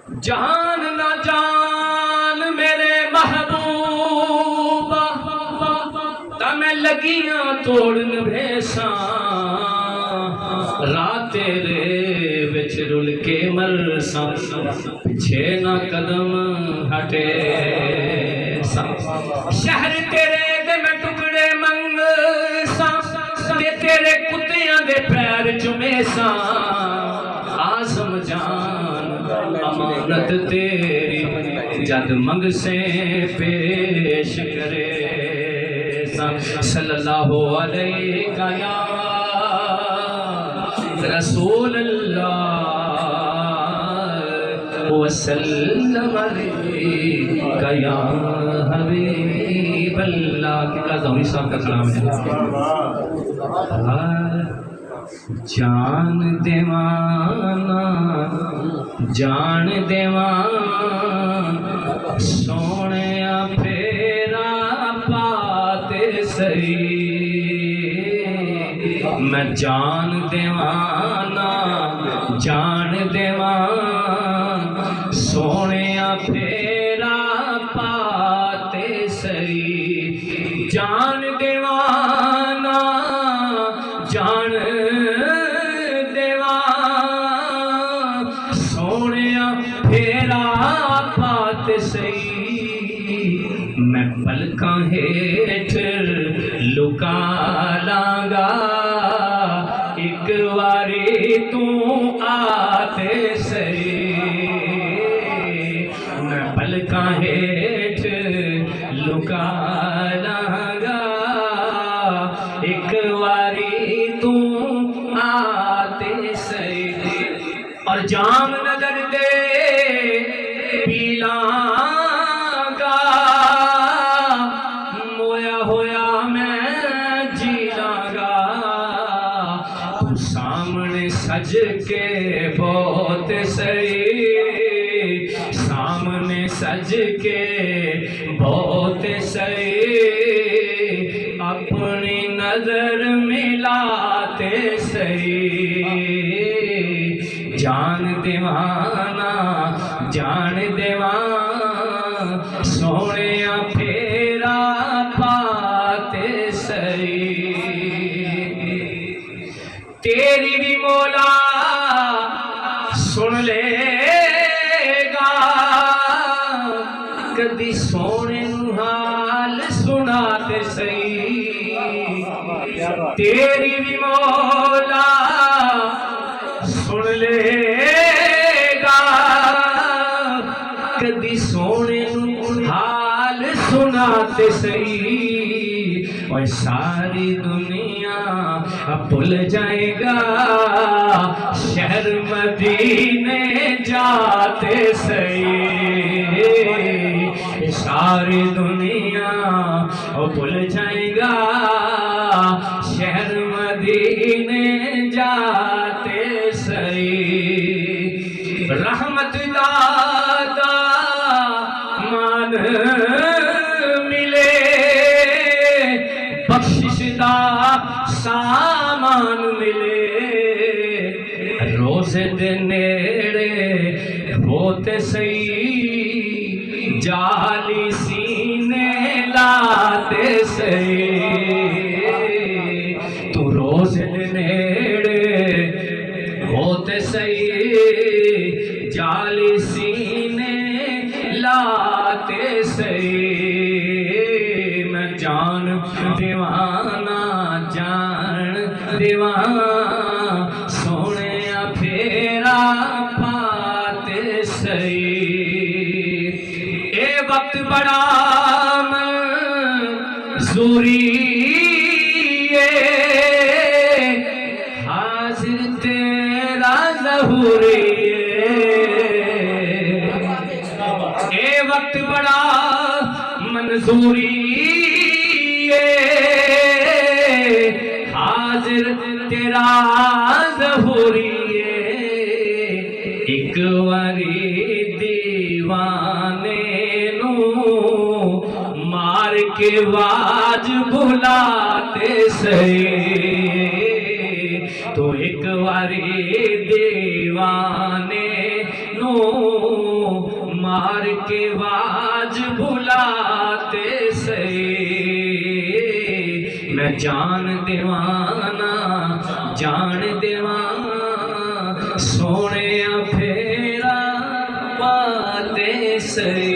جہان نہ جان میرے محبوبہ تا میں لگیاں توڑن بھیساں رات تیرے وچ رل کے مرساں پچھے نہ قدم ہٹے شہر تیرے دے میں ٹکڑے منگساں تے تیرے کتیاں دے پیر چمیساں آزم جان امانت تیری جد منگ سے پیش کرے صلی اللہ علیہ یا رسول اللہ وسلم علیہ یا حبیب اللہ کتنا زہری صاحب کا کلام ہے جان دیوان سونیا پھیرا پاتے سہی میں جان دیوان سونیا پھیرا پاتے سہی جان دیوان سونیا پھیرا پاتے سہی میں پلکاں ہیٹھ لکا لانگا ایک واری تو آتے سہی میں پلکاں ہیٹھ لکا لانگا ایک واری تو آتے سہی اور جام نظر دے پیلاں گا مویا ہویا میں جیلاں گا تو سامنے سج کے بہت سہی سامنے سج کے بہت سہی اپنی نظر ملاتے سہی جان دیوان سونیا پھیرا پاتے سہی تیری بھی مولا سن لے گا کدی سونے حال سناتے سہی تیری بھی مولا سن لے گا کدی سونے حال سناتے سہی اور ساری دنیا بھول جائے گا شہر مدینے جاتے سہی ساری دنیا بھول جائے گا شہر مدینے جاتے سہی رحمت دادا مان ملے بخشش دا سامان ملے روزے دے نیڑے ہوتے سہی جالی سینے لاتے سہی تو روزے دے نیڑے ہوتے سہی جالی سینے لاتے سہی میں جان دیوان سونیا پھیرا پاتے سہی اے وقت بڑا منظوری حاضر تیرا ظہوری اے وقت بڑا منظوری حاضر تیرا ظہوری ایک واری دیوانے نو مار کے واج بھلاتے سہی تو ایک واری دیوانے نو مار کے واج بھلاتے سے میں جان دیوانا سونے پھیرا پاتے سے